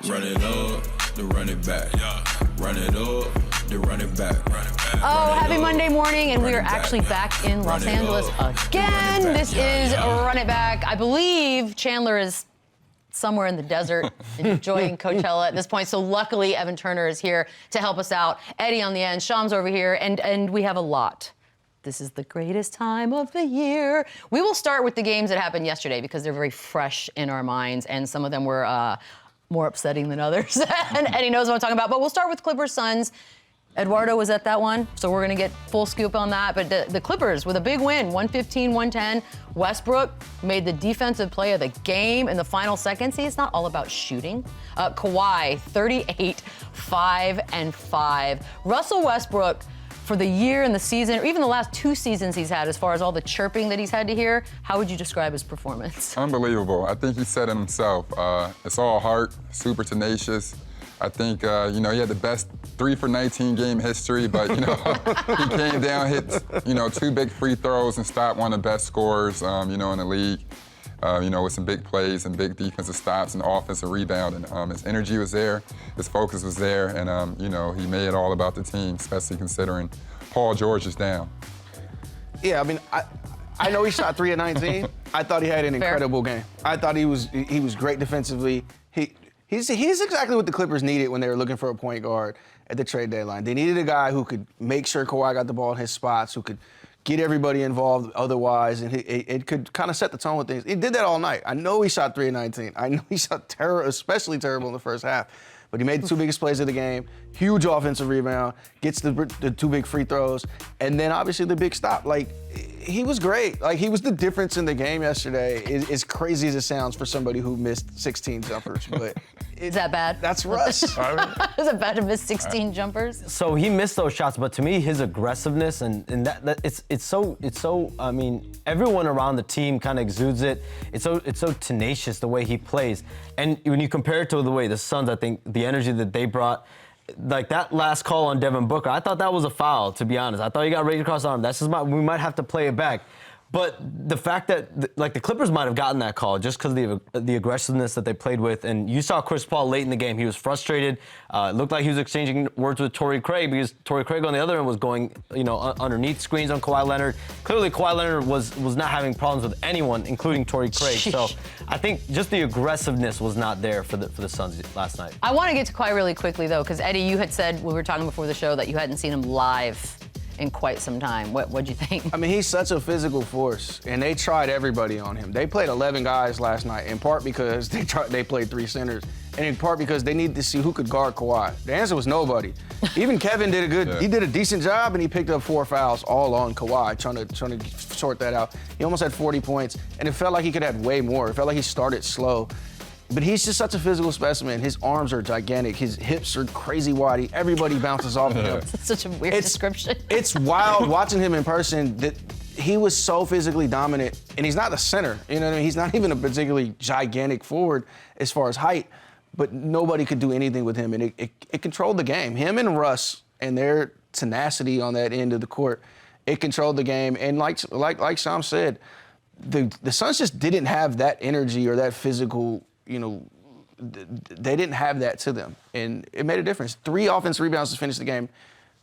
Run it up, then run it back. Run it up, then run it back. Oh, happy Monday morning, and we are actually back in Los Angeles again. This is Run It Back. I believe Chandler is somewhere in the desert enjoying Coachella at this point. So luckily, Evan Turner is here to help us out. Eddie on the end, Shams over here, and we have a lot. This is the greatest time of the year. We will start with the games that happened yesterday because they're very fresh in our minds, and some of them were more upsetting than others. And Eddie knows what I'm talking about. But we'll start with Clippers Suns. Eduardo was at that one, so we're gonna get full scoop on that. But the Clippers with a big win, 115-110. Westbrook made the defensive play of the game in the final seconds. See, it's not all about shooting. Kawhi, 38, 5 and 5. Russell Westbrook, for the year and the season, or even the last 2 seasons he's had, as far as all the chirping that he's had to hear, how would you describe his performance? Unbelievable. I think he said it himself. It's all heart, super tenacious. I think, he had the best 3 for 19 game history, but, he came down, hit, 2 big free throws and stopped one of the best scorers, in the league, with some big plays and big defensive stops and offensive rebound. And his energy was there, his focus was there, and, he made it all about the team, especially considering Paul George is down. Yeah, I mean, I know he shot 3 of 19. I thought he had an incredible game. I thought he was great defensively. He's exactly what the Clippers needed when they were looking for a point guard at the trade deadline. They needed a guy who could make sure Kawhi got the ball in his spots, who could get everybody involved otherwise, and it could kind of set the tone with things. He did that all night. I know he shot 3 of 19. I know he shot especially terrible in the first half. But he made the 2 biggest plays of the game, huge offensive rebound, gets the 2 big free throws, and then obviously the big stop. Like, he was great. Like, he was the difference in the game yesterday, as crazy as it sounds for somebody who missed 16 jumpers. But is that bad? That's Russ. Is it bad to miss 16 jumpers? So he missed those shots, but to me, his aggressiveness and that it's so. I mean, everyone around the team kind of exudes it. It's so tenacious the way he plays, and when you compare it to the way the Suns, I think the energy that they brought. Like that last call on Devin Booker, I thought that was a foul, to be honest. I thought he got raked across the arm. That's just we might have to play it back. But the fact that, the Clippers might have gotten that call just because of the aggressiveness that they played with. And you saw Chris Paul late in the game. He was frustrated. It looked like he was exchanging words with Torrey Craig because Torrey Craig on the other end was going, underneath screens on Kawhi Leonard. Clearly, Kawhi Leonard was not having problems with anyone, including Torrey Craig. So I think just the aggressiveness was not there for the Suns last night. I want to get to Kawhi really quickly, though, because, Eddie, you had said, we were talking before the show, that you hadn't seen him live in quite some time. What'd you think? I mean, he's such a physical force, and they tried everybody on him. They played 11 guys last night, in part because they played 3 centers, and in part because they needed to see who could guard Kawhi. The answer was nobody. Even Kevin did he did a decent job, and he picked up 4 fouls all on Kawhi, trying to sort that out. He almost had 40 points, and it felt like he could have way more. It felt like he started slow. But he's just such a physical specimen. His arms are gigantic. His hips are crazy wide. Everybody bounces off of him. That's such a weird description. It's wild watching him in person that he was so physically dominant. And he's not a center. You know what I mean? He's not even a particularly gigantic forward as far as height. But nobody could do anything with him. And it controlled the game. Him and Russ and their tenacity on that end of the court, it controlled the game. And like Shams said, the Suns just didn't have that energy or that physical, they didn't have that to them, and it made a difference. 3 offensive rebounds to finish the game.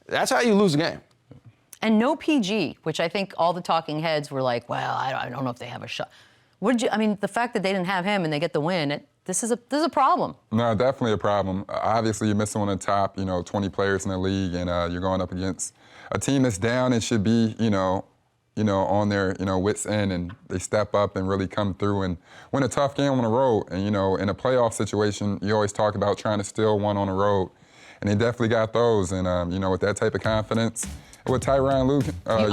That's how you lose the game. And no PG, which I think all the talking heads were like, well, I don't know if they have a shot. The fact that they didn't have him and they get the win, this is a problem. No, definitely a problem. Obviously, you're missing one of the top, 20 players in the league, and you're going up against a team that's down and should be, on their, wits end, and they step up and really come through and win a tough game on the road. And, in a playoff situation, you always talk about trying to steal one on the road. And they definitely got those. And, with that type of confidence, with Tyronn Lue.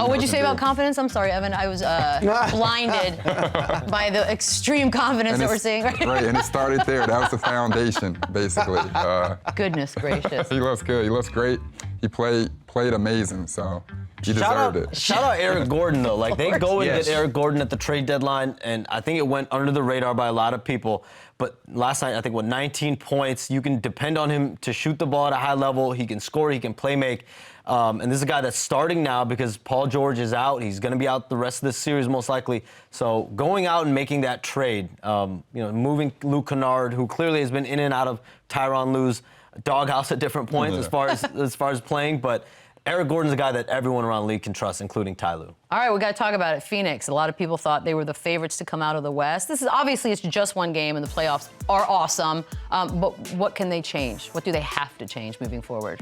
What'd you say about confidence? I'm sorry, Evan. I was blinded by the extreme confidence that we're seeing. Right, and it started there. That was the foundation, basically. Goodness gracious. He looks good. He looks great. He played amazing. So, He deserved it. Shout out Eric Gordon, though. Like, they go and Yes. get Eric Gordon at the trade deadline, and I think it went under the radar by a lot of people. But last night, I think, 19 points. You can depend on him to shoot the ball at a high level. He can score. He can play make. And this is a guy that's starting now because Paul George is out. He's going to be out the rest of this series, most likely. So going out and making that trade, moving Luke Kennard, who clearly has been in and out of Tyronn Lue's doghouse at different points as far as playing, but Eric Gordon's a guy that everyone around the league can trust, including Ty Lue. All right, we got to talk about it. Phoenix. A lot of people thought they were the favorites to come out of the West. This is obviously it's just one game, and the playoffs are awesome. But what can they change? What do they have to change moving forward?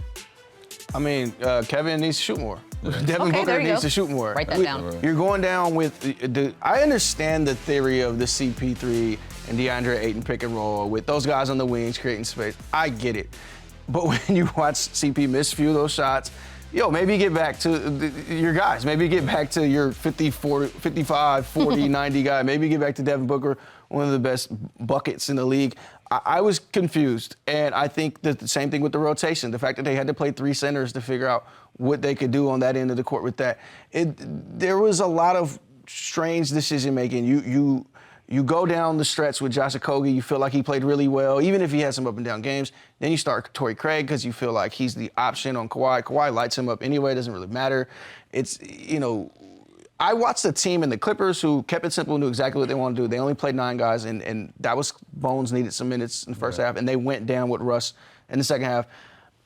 I mean, Kevin needs to shoot more. Devin Okay, Booker needs to shoot more. Write that down. You're going down with I understand the theory of the CP3 and DeAndre Ayton pick and roll with those guys on the wings creating space. I get it. But when you watch CP miss a few of those shots, maybe get back to your guys. Maybe get back to your 50, 40, 55, 40, 90 guy. Maybe get back to Devin Booker, one of the best buckets in the league. I was confused, and I think that the same thing with the rotation. The fact that they had to play 3 centers to figure out what they could do on that end of the court with that. There was a lot of strange decision-making. You go down the stretch with Josh Okogie, you feel like he played really well, even if he had some up and down games. Then you start Torrey Craig because you feel like he's the option on Kawhi. Kawhi lights him up anyway, it doesn't really matter. I watched a team in the Clippers who kept it simple, knew exactly what they wanted to do. They only played 9 guys, and that was Bones needed some minutes in the first half, and they went down with Russ in the second half.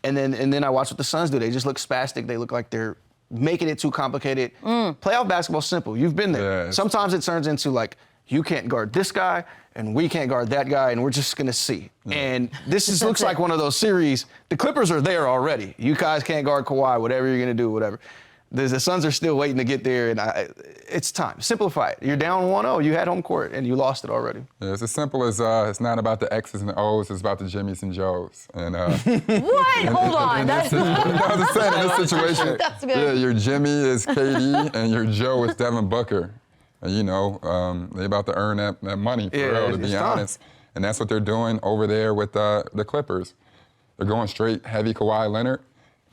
And then I watched what the Suns do. They just look spastic. They look like they're making it too complicated. Playoff basketball's simple. You've been there. Yeah, sometimes it turns into like, you can't guard this guy, and we can't guard that guy, and we're just going to see. And this looks like one of those series. The Clippers are there already. You guys can't guard Kawhi, whatever you're going to do, whatever. The Suns are still waiting to get there, and it's time. Simplify it. You're down 1-0. You had home court, and you lost it already. Yeah, it's as simple as it's not about the X's and the O's. It's about the Jimmys and Joes. And what? Hold on. That's in this situation. That's good. Yeah, your Jimmy is KD, and your Joe is Devin Booker. And they about to earn that money for real, to be honest. And that's what they're doing over there with the Clippers. They're going straight heavy Kawhi Leonard.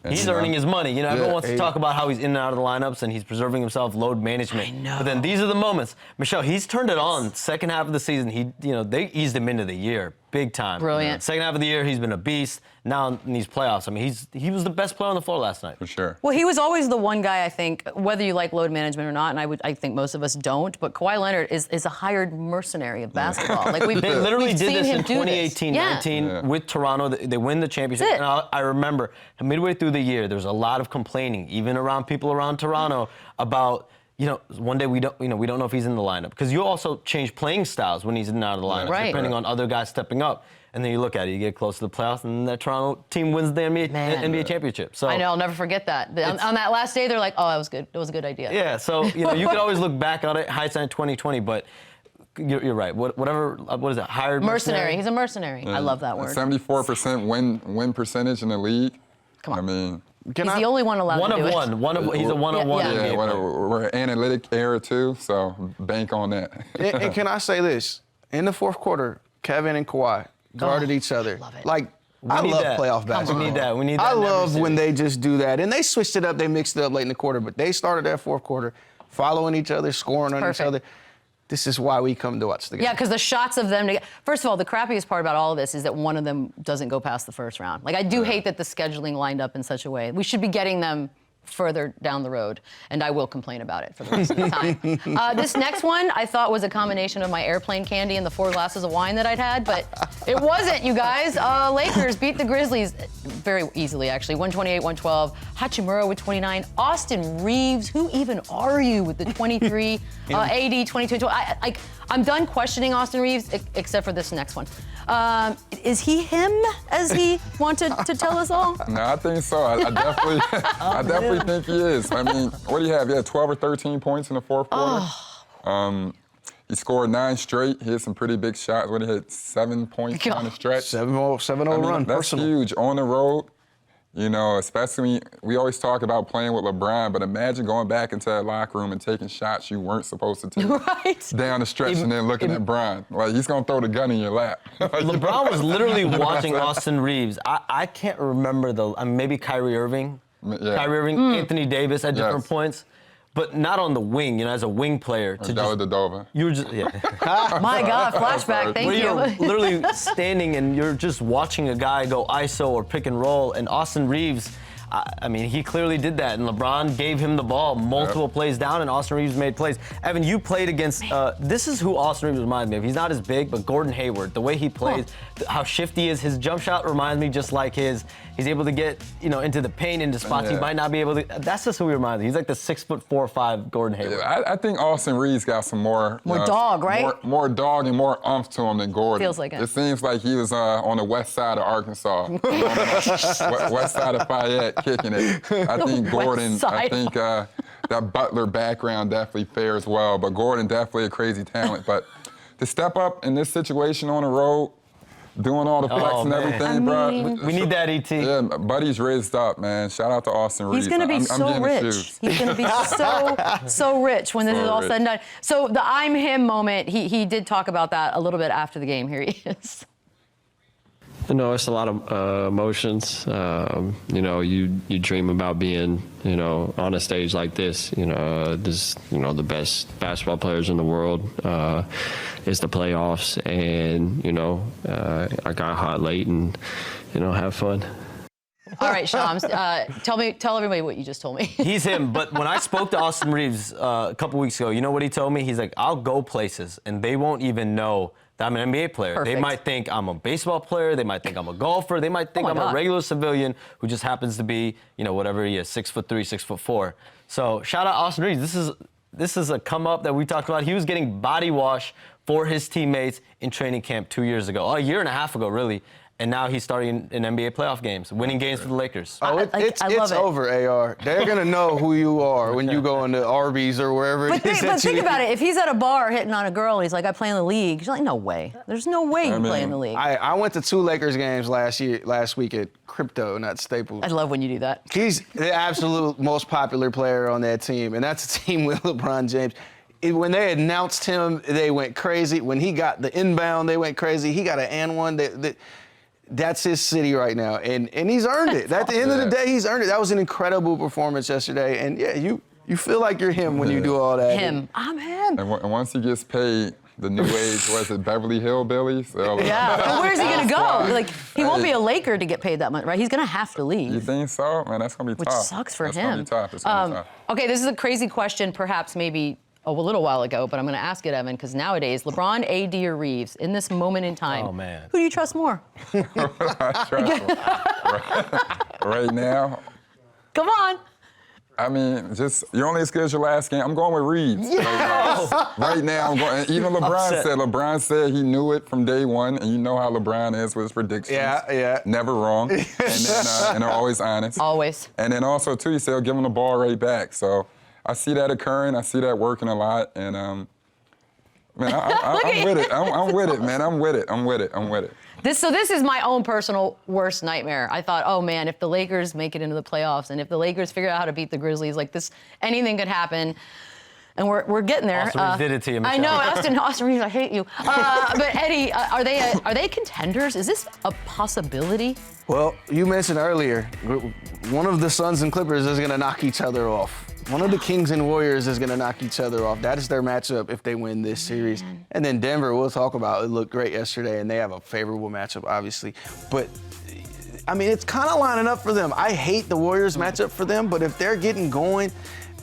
He's earning his money. Everyone wants to talk about how he's in and out of the lineups and he's preserving himself, load management. I know. But then these are the moments. Michelle, he's turned it on. Second half of the season, they eased him into the year, big time. Brilliant. Second half of the year, he's been a beast. Now in these playoffs, I mean, he was the best player on the floor last night. For sure. Well, he was always the one guy, I think, whether you like load management or not, and I think most of us don't, but Kawhi Leonard is a hired mercenary of basketball. Like They literally did this in 2018-19 with Toronto. They win the championship. And I remember midway through the year, there was a lot of complaining, even around people around Toronto, about one day we don't know if he's in the lineup, because you also change playing styles when he's in and out of the lineup, depending on other guys stepping up. And then you look at it, you get close to the playoffs, and that Toronto team wins the NBA championship. So I know, I'll never forget that. On that last day, they're like, "Oh, that was good. It was a good idea." Yeah, so you can always look back on it, hindsight 2020, but you're right. What is it? Hired mercenary. He's a mercenary. I love that word. 74% win percentage in the league. Come on. I mean, he's the only one allowed to do it. He's a one-of-one. Yeah, we're an analytic era too, so bank on that. And can I say this? In the fourth quarter, Kevin and Kawhi guarded each other. Love it. I love playoff basketball. We need that. I love when they just do that. And they switched it up. They mixed it up late in the quarter. But they started that fourth quarter following each other, scoring on each other. This is why we come to watch the game. Yeah, because the shots of them together. First of all, the crappiest part about all of this is that one of them doesn't go past the first round. I do hate that the scheduling lined up in such a way. We should be getting them further down the road, and I will complain about it for the rest of the time. This next one I thought was a combination of my airplane candy and the 4 glasses of wine that I'd had, but it wasn't, you guys. Lakers beat the Grizzlies very easily, actually, 128-112. Hachimura with 29. Austin Reeves, who even are you with the 23? AD, 22. I'm done questioning Austin Reeves, except for this next one. Is he him, as he wanted to tell us all? No, I think so. I definitely think he is. I mean, what do you have? He had 12 or 13 points in the fourth quarter. He scored 9 straight. He had some pretty big shots. When he hit 7 points on the stretch. 7-0 run, that's personal. huge on the road. Especially we always talk about playing with LeBron, but imagine going back into that locker room and taking shots you weren't supposed to take down the stretch and then looking at Bron. He's going to throw the gun in your lap. LeBron was literally watching Austin Reeves. I can't remember maybe Kyrie Irving Kyrie Irving, Anthony Davis at different points. But not on the wing, as a wing player. To Dova. You were just, My God, flashback, thank you. You're literally standing and you're just watching a guy go ISO or pick and roll, and Austin Reeves, I mean, he clearly did that, and LeBron gave him the ball multiple plays down, and Austin Reeves made plays. Evan, you played against, this is who Austin Reeves reminds me of. He's not as big, but Gordon Hayward, the way he plays, how shifty he is, his jump shot reminds me just like his. He's able to get, into the paint, into spots he might not be able to. That's just who he reminds me. He's like the 6'4" or 5" Gordon Hayward. Yeah, I think Austin Reeves got some more dog, right? More dog and more umph to him than Gordon. Feels like it. It seems like he was on the west side of Arkansas, west side of Fayette, kicking it. I think Gordon. I think that Butler background definitely fares well, but Gordon definitely a crazy talent. But to step up in this situation on the road, doing all the flex and everything, bro. We need that, ET. Yeah, buddy's raised up, man. Shout out to Austin Reeves. He's going to be so rich. He's going to be so rich when this is all said and done. So the I'm him moment, he did talk about that a little bit after the game. Here he is. It's a lot of emotions. You dream about being, on a stage like this. The best basketball players in the world is the playoffs, and I got hot late, and have fun. All right, Shams, tell everybody what you just told me. He's him, but when I spoke to Austin Reeves a couple weeks ago, you know what he told me? He's like, I'll go places, and they won't even know that I'm an NBA player. Perfect. They might think I'm a baseball player. They might think I'm a golfer. They might think I'm a regular civilian who just happens to be, whatever he is, 6'3", 6'4". So shout out Austin Reeves. This is a come up that we talked about. He was getting body wash for his teammates in training camp 2 years ago, a year and a half ago, really. And now he's starting in NBA playoff games, winning games for the Lakers. It's over, AR. They're going to know who you are when you go into Arby's or wherever it is. But think about it. If he's at a bar hitting on a girl and he's like, I play in the league, she's like, no way. There's no way you play in the league. I went to 2 Lakers games last week at Crypto, not Staples. I love when you do that. He's the absolute most popular player on that team, and that's a team with LeBron James. When they announced him, they went crazy. When he got the inbound, they went crazy. He got an and one. That's his city right now, and he's earned it. At the end of the day, he's earned it. That was an incredible performance yesterday, and you feel like you're him when you do all that. I'm him. And once he gets paid the new age, was it Beverly Hillbillies? Yeah, but where's he gonna go? Like, he won't be a Laker to get paid that much, right? He's gonna have to leave. You think so? Man, that's gonna be tough. Which sucks for him. That's gonna be tough. It's gonna be tough. Okay, this is a crazy question, perhaps maybe a little while ago, but I'm going to ask it, Evan, because nowadays, LeBron, AD, or Reeves, in this moment in time, who do you trust more? I trust right now. Come on. I mean, you're only as good as your last game. I'm going with Reeves. Yes! Right now, I'm going. Even LeBron said he knew it from day one, and you know how LeBron is with his predictions. Yeah. Never wrong, and they're always honest. Always. And then also too, he said he'll give him the ball right back. So I see that occurring. I see that working a lot, and man, I'm with it. I'm with it, man. I'm with it. This is my own personal worst nightmare. I thought, oh man, if the Lakers make it into the playoffs, and if the Lakers figure out how to beat the Grizzlies, like this, anything could happen. And we're getting there. Austin Reeves did it to you, Michelle. I know, Austin Reeves, I hate you. But Eddie, are they contenders? Is this a possibility? Well, you mentioned earlier, one of the Suns and Clippers is going to knock each other off. One of the Kings and Warriors is going to knock each other off. That is their matchup if they win this series. And then Denver, we'll talk about. It looked great yesterday, and they have a favorable matchup, obviously. But, I mean, it's kind of lining up for them. I hate the Warriors matchup for them, but if they're getting going,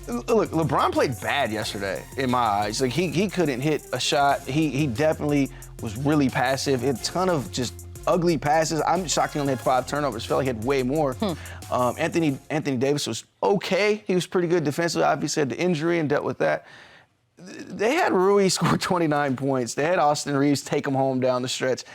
look, LeBron played bad yesterday in my eyes. Like, he couldn't hit a shot. He definitely was really passive. A ton of just ugly passes. I'm shocked he only had 5 turnovers. Felt like he had way more. Anthony Davis was okay. He was pretty good defensively. Obviously had the injury and dealt with that. They had Rui score 29 points. They had Austin Reeves take them home down the stretch.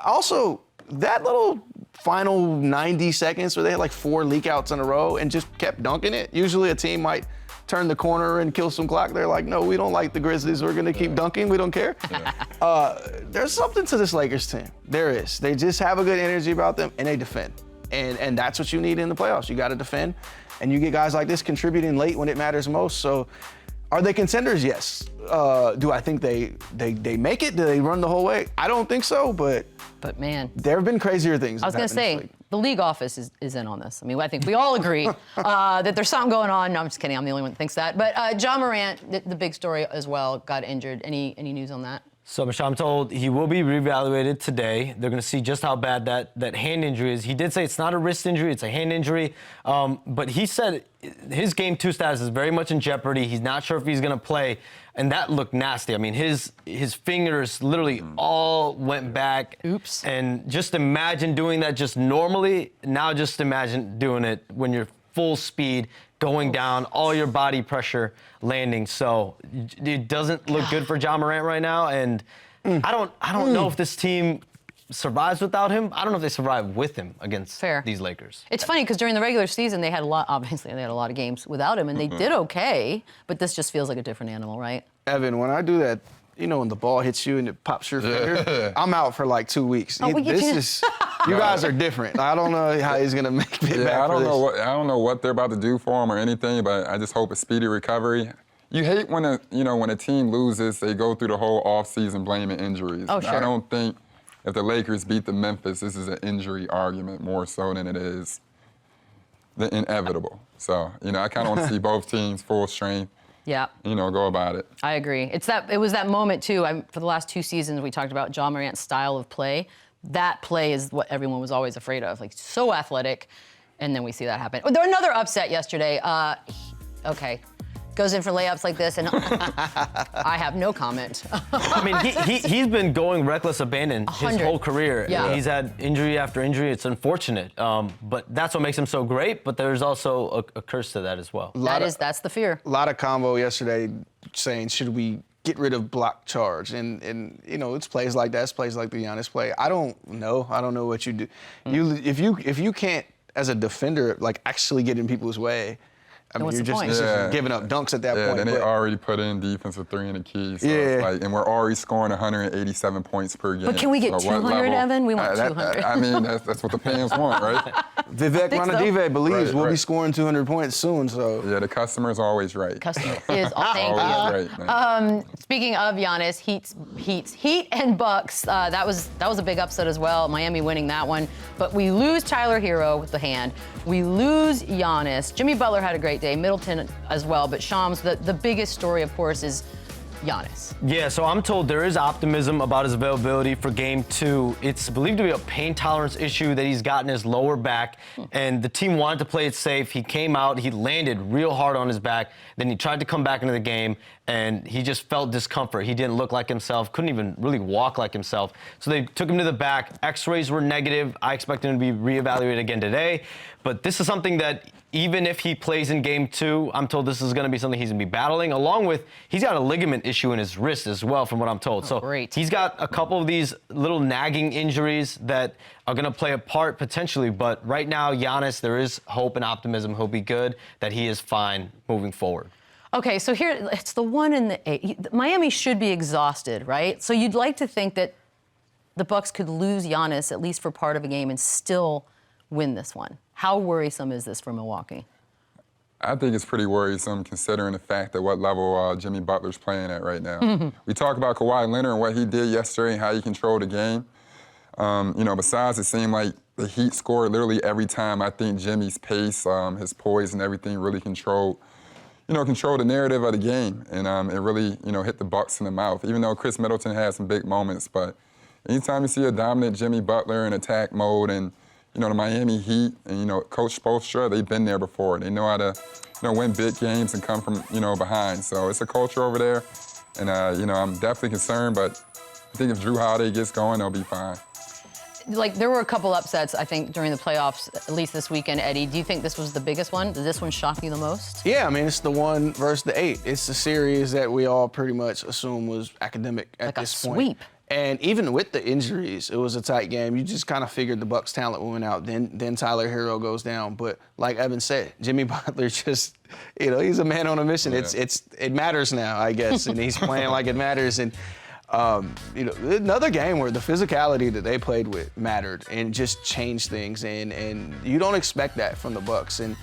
Also, that little final 90 seconds where they had like 4 leak-outs in a row and just kept dunking it. Usually a team might turn the corner and kill some clock. They're like, no, we don't like the Grizzlies. We're going to keep dunking. We don't care. There's something to this Lakers team. There is. They just have a good energy about them, and they defend. And that's what you need in the playoffs. You got to defend, and you get guys like this contributing late when it matters most. So Are they contenders? Yes. Do I think they make it? Do they run the whole way? I don't think so, but man, there have been crazier things. I was going to say, the league office is in on this. I mean, I think we all agree that there's something going on. No, I'm just kidding. I'm the only one that thinks that. But Ja Morant, the big story as well, got injured. Any news on that? So, Michelle, I'm told he will be reevaluated today. They're going to see just how bad that hand injury is. He did say it's not a wrist injury, it's a hand injury. But he said his Game 2 status is very much in jeopardy. He's not sure if he's going to play. And that looked nasty. I mean, his fingers literally all went back. Oops. And just imagine doing that just normally. Now just imagine doing it when you're full speed, going down, all your body pressure landing. So it doesn't look good for Ja Morant right now. And I don't know if this team survives without him. I don't know if they survive with him against these Lakers. It's funny because during the regular season they had a lot. Obviously, they had a lot of games without him, and they did okay. But this just feels like a different animal, right? Evan, when I do that, you know, when the ball hits you and it pops your finger, I'm out for like 2 weeks. Oh, You guys are different. I don't know how he's gonna make it back. I don't know what they're about to do for him or anything, but I just hope a speedy recovery. You hate when a team loses, they go through the whole offseason blaming injuries. Oh, sure. I don't think if the Lakers beat the Memphis, this is an injury argument more so than it is the inevitable. So, I kind of want to see both teams full strength. Yeah. Go about it. I agree. It was that moment too. For the last 2 seasons, we talked about Ja Morant's style of play. That play is what everyone was always afraid of. Like, so athletic, and then we see that happen. There was another upset yesterday. Okay. Goes in for layups like this, and I have no comment. I mean, he's been going reckless abandon his whole career. Yeah. He's had injury after injury. It's unfortunate, but that's what makes him so great. But there's also a curse to that as well. That's the fear. A lot of convo yesterday saying, should we get rid of block charge? And it's plays like that. It's plays like the Giannis play. I don't know. I don't know what you do. If you can't, as a defender, like actually get in people's way, I mean, you're just giving up dunks at that point. Yeah, then they already put in defensive 3 in the key. So it's like, and we're already scoring 187 points per game. But can we get 200, Evan? We want 200. I mean, that's what the fans want, right? Vivek Ranadive believes we'll be scoring 200 points soon. So yeah, the customer's always right. Customer is thank you. Always right, man. Speaking of Giannis, Heat and Bucks. That was a big upset as well. Miami winning that one, but we lose Tyler Hero with the hand. We lose Giannis. Jimmy Butler had a great day. Middleton as well. But Shams, the biggest story, of course, is Giannis. Yeah, so I'm told there is optimism about his availability for Game 2. It's believed to be a pain tolerance issue that he's got in his lower back, and the team wanted to play it safe. He came out, he landed real hard on his back, then he tried to come back into the game, and he just felt discomfort. He didn't look like himself, couldn't even really walk like himself. So they took him to the back. X-rays were negative. I expect him to be reevaluated again today. But this is something that even if he plays in Game 2, I'm told this is going to be something he's going to be battling, along with he's got a ligament issue in his wrist as well, from what I'm told. So he's got a couple of these little nagging injuries that are going to play a part potentially. But right now, Giannis, there is hope and optimism. He'll be good, that he is fine moving forward. Okay, so here, it's the 1 and the 8. Miami should be exhausted, right? So you'd like to think that the Bucks could lose Giannis at least for part of a game and still win this one. How worrisome is this for Milwaukee? I think it's pretty worrisome considering the fact that what level Jimmy Butler's playing at right now. We talk about Kawhi Leonard and what he did yesterday and how he controlled the game. Besides, it seemed like the Heat scored literally every time. I think Jimmy's pace, his poise and everything really controlled the narrative of the game. And it really, hit the Bucks in the mouth. Even though Chris Middleton had some big moments, but anytime you see a dominant Jimmy Butler in attack mode and the Miami Heat and, Coach Spoelstra, they've been there before. They know how to, win big games and come from, behind. So it's a culture over there. And, I'm definitely concerned, but I think if Drew Holiday gets going, they'll be fine. Like, there were a couple upsets, I think, during the playoffs, at least this weekend, Eddie. Do you think this was the biggest one? Did this one shock you the most? Yeah, I mean, it's the 1 versus the 8. It's the series that we all pretty much assume was academic at this point. Sweep. And even with the injuries, it was a tight game. You just kind of figured the Bucks' talent went out. Then Tyler Hero goes down. But like Evan said, Jimmy Butler just, he's a man on a mission. Yeah. It matters now, I guess, and he's playing like it matters. And another game where the physicality that they played with mattered and just changed things. And you don't expect that from the Bucks. And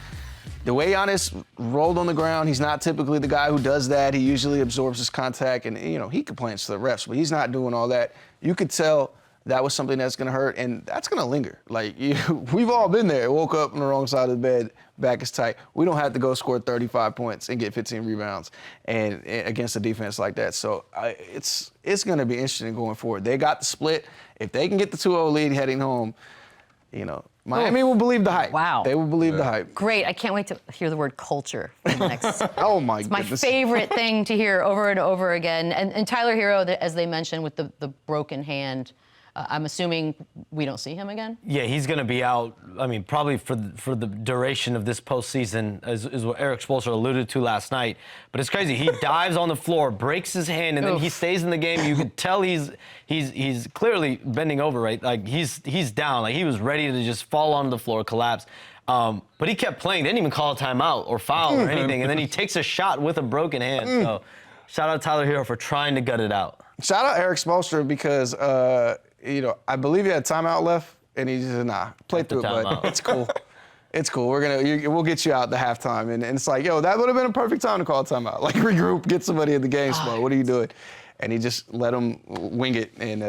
the way Giannis rolled on the ground, he's not typically the guy who does that. He usually absorbs his contact, and he complains to the refs, but he's not doing all that. You could tell that was something that's going to hurt, and that's going to linger. Like, we've all been there. Woke up on the wrong side of the bed, back is tight. We don't have to go score 35 points and get 15 rebounds and against a defense like that. So it's going to be interesting going forward. They got the split. If they can get the 2-0 lead heading home, Miami will believe the hype. Wow. They will believe the hype. Great. I can't wait to hear the word culture for the next. Oh, my It's goodness. my favorite thing to hear over and over again. And Tyler Hero, as they mentioned, with the broken hand, I'm assuming we don't see him again? Yeah, he's going to be out, I mean, probably for the duration of this postseason, is what Eric Spoelstra alluded to last night. But it's crazy. He dives on the floor, breaks his hand, and then he stays in the game. You could tell he's clearly bending over, right? Like, he's down. Like, he was ready to just fall onto the floor, collapse. But he kept playing. They didn't even call a timeout or foul or anything. And then he takes a shot with a broken hand. So shout out Tyler Hero for trying to gut it out. Shout out Eric Spoelstra because, I believe he had timeout left, and he just said, nah, play through it, bud. It's cool. It's cool. We'll get you out the halftime. And it's like, that would have been a perfect time to call a timeout. Like, regroup, get somebody in the game spot. What are you doing? And he just let him wing it, and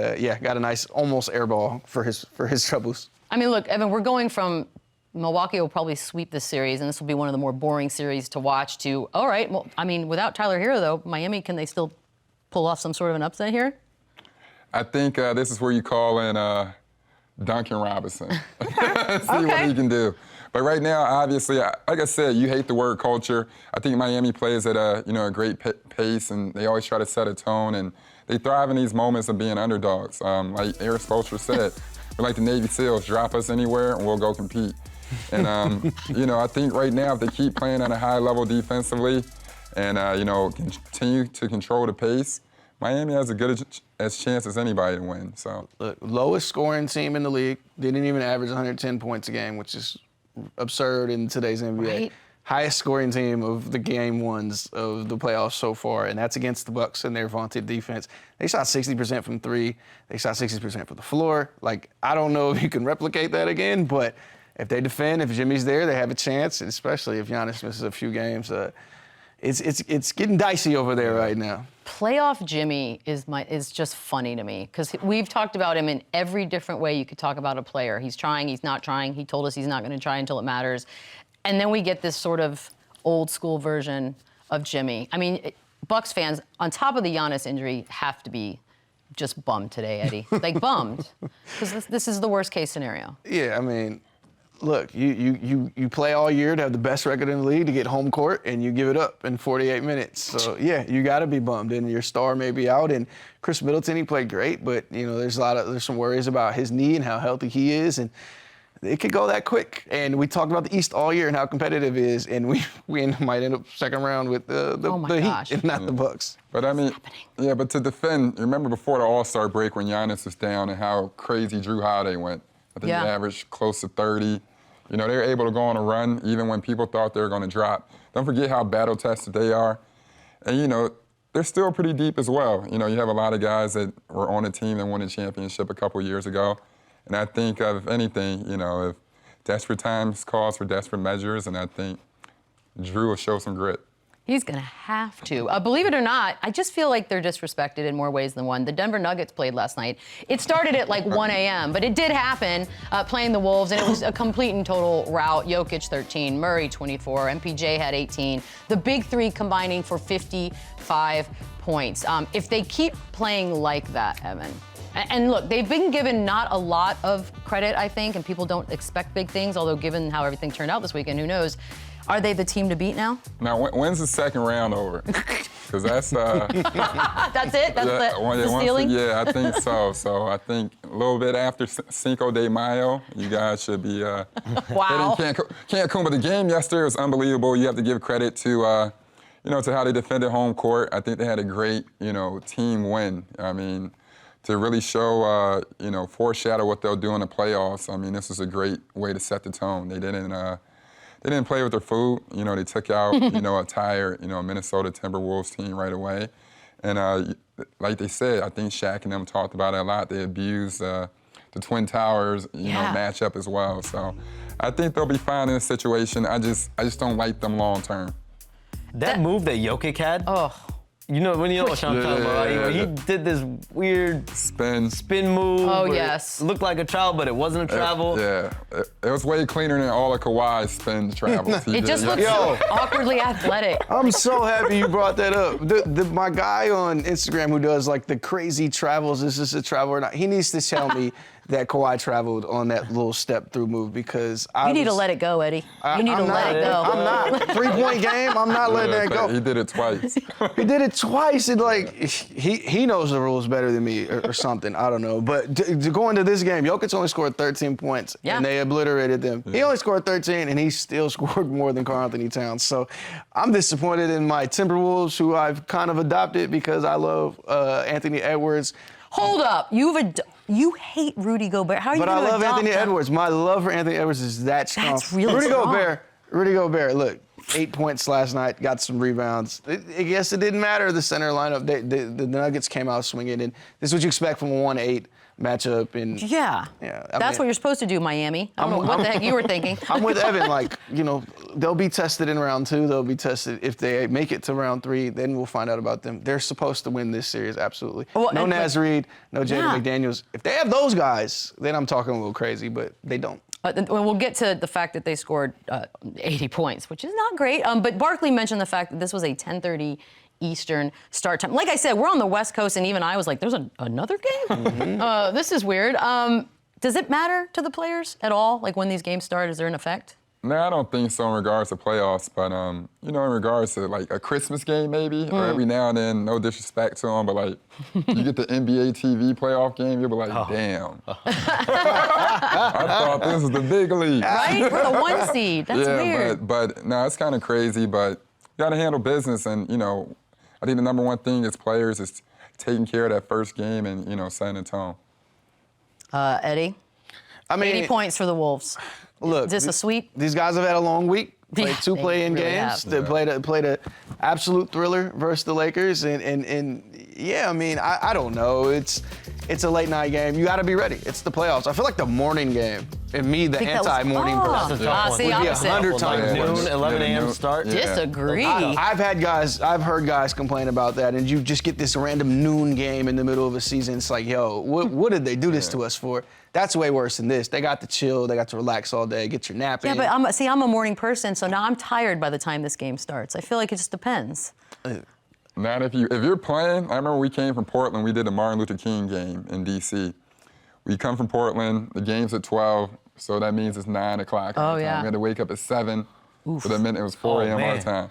got a nice almost air ball for his troubles. I mean, look, Evan, we're going from Milwaukee will probably sweep this series, and this will be one of the more boring series to watch, to, all right, well, I mean, without Tyler Hero, though, Miami, can they still pull off some sort of an upset here? I think this is where you call in Duncan Robinson. See what he can do. But right now, obviously, like I said, you hate the word culture. I think Miami plays at a great pace, and they always try to set a tone, and they thrive in these moments of being underdogs. Like Eric Spoelstra said, we're like the Navy SEALs, drop us anywhere and we'll go compete. And, I think right now, if they keep playing at a high level defensively and, continue to control the pace, Miami has as good a chance as anybody to win. So, look, lowest scoring team in the league, didn't even average 110 points a game, which is absurd in today's NBA. Right. Highest scoring team of the game ones of the playoffs so far, and that's against the Bucks and their vaunted defense. They shot 60% from three. They shot 60% from the floor. Like, I don't know if you can replicate that again, but if they defend, if Jimmy's there, they have a chance, and especially if Giannis misses a few games. It's getting dicey over there right now. Playoff Jimmy is just funny to me, because we've talked about him in every different way you could talk about a player. He's trying, he's not trying. He told us he's not going to try until it matters. And then we get this sort of old school version of Jimmy. I mean, Bucks fans, on top of the Giannis injury, have to be just bummed today, Eddie. Like, bummed, because this is the worst case scenario. Yeah, I mean, look, you play all year to have the best record in the league, to get home court, and you give it up in 48 minutes. So, yeah, you got to be bummed. And your star may be out. And Chris Middleton, he played great, but, there's some worries about his knee and how healthy he is. And it could go that quick. And we talked about the East all year and how competitive it is. And we might end up second round with the Heat and not the Bucks. But I mean, but to defend, remember before the All-Star break when Giannis was down and how crazy Drew Holiday went. I think he averaged close to 30. They were able to go on a run even when people thought they were going to drop. Don't forget how battle-tested they are. And, they're still pretty deep as well. You have a lot of guys that were on a team that won a championship a couple years ago. And I think, if anything, if desperate times calls for desperate measures, and I think Drew will show some grit. He's going to have to. Believe it or not, I just feel like they're disrespected in more ways than one. The Denver Nuggets played last night. It started at like 1 a.m., but it did happen playing the Wolves, and it was a complete and total rout. Jokic 13, Murray 24, MPJ had 18. The big three combining for 55 points. If they keep playing like that, Evan, and look, they've been given not a lot of credit, I think, and people don't expect big things, although given how everything turned out this weekend, who knows? Are they the team to beat now? Now, when's the second round over? Because that's... That's it? That's the stealing? Yeah, I think so. So I think a little bit after Cinco de Mayo, you guys should be wow. hitting Cancun. But the game yesterday was unbelievable. You have to give credit to, to how they defended home court. I think they had a great, team win. I mean, to really show, foreshadow what they'll do in the playoffs. I mean, this is a great way to set the tone. They didn't play with their food. They took out, a tired, Minnesota Timberwolves team right away. And like they said, I think Shaq and them talked about it a lot. They abused the the Twin Towers, you know, matchup as well. So I think they'll be fine in this situation. I just don't like them long term. That move that Jokic had. Oh. You know what I'm talking about? Yeah. He did this weird spin move. Oh, yes. Looked like a travel, but it wasn't a travel. It was way cleaner than all of Kawhi's spin travels. It just looks awkwardly athletic. I'm so happy you brought that up. My guy on Instagram who does like the crazy travels, is this a travel or not? He needs to tell me that Kawhi traveled on that little step-through move because You need to let it go, Eddie. You need to let it go. I'm not. 3-point game, I'm not letting that go. He did it twice. He did it twice, and like he knows the rules better than me or something. I don't know. But to go into this game, Jokic only scored 13 points, and they obliterated them. He only scored 13, and he still scored more than Karl Anthony Towns. So I'm disappointed in my Timberwolves, who I've kind of adopted because I love Anthony Edwards. Hold up, you hate Rudy Gobert. How are you going to But I love adopt Anthony him? Edwards. My love for Anthony Edwards is that strong. That's really strong. Rudy Gobert, look, 8 points last night, got some rebounds. I guess it didn't matter, the center lineup. The Nuggets came out swinging, and this is what you expect from a 1-8 matchup. And That's what you're supposed to do, Miami. I don't know what the heck you were thinking. I'm with Evan. Like, you know, they'll be tested in round 2. They'll be tested if they make it to round 3. Then we'll find out about them. They're supposed to win this series, absolutely. Well, no Naz Reid, no Jaden McDaniels. If they have those guys, then I'm talking a little crazy, but they don't. We'll get to the fact that they scored 80 points, which is not great. But Barkley mentioned the fact that this was a 10:30 Eastern start time. Like I said, we're on the West Coast, and even I was like, there's another game? This is weird. Does it matter to the players at all? Like when these games start, is there an effect? No, I don't think so in regards to playoffs, but you know, in regards to like a Christmas game maybe, or every now and then, no disrespect to them, but like you get the NBA TV playoff game, you'll be like, damn. I thought this was the big league. Right? We're the 1 seed. That's weird. But no, it's kind of crazy, but you got to handle business, and you know, I think the number one thing as players is taking care of that first game and, you know, setting the tone. Eddie? I mean, 80 points for the Wolves. Look, is this a sweep? These guys have had a long week. Played 2 play-in really games. have. They played a absolute thriller versus the Lakers, and yeah, I mean, I don't know. It's a late night game. You got to be ready. It's the playoffs. I feel like the morning game, and me, the anti-morning person, That's the would be opposite. 100 times worse. Noon, 11 a.m. start. Disagree. I've heard guys complain about that, and you just get this random noon game in the middle of a season. It's like, yo, what did they do this to us for? That's way worse than this. They got to chill, they got to relax all day, get your nap in. Yeah, but I'm a morning person, so now I'm tired by the time this game starts. I feel like it just depends. Not if you're playing. I remember we came from Portland. We did a Martin Luther King game in D.C. We come from Portland. The game's at 12, so that means it's 9 o'clock. Oh, yeah. We had to wake up at 7. For the minute, it was 4 a.m. our time.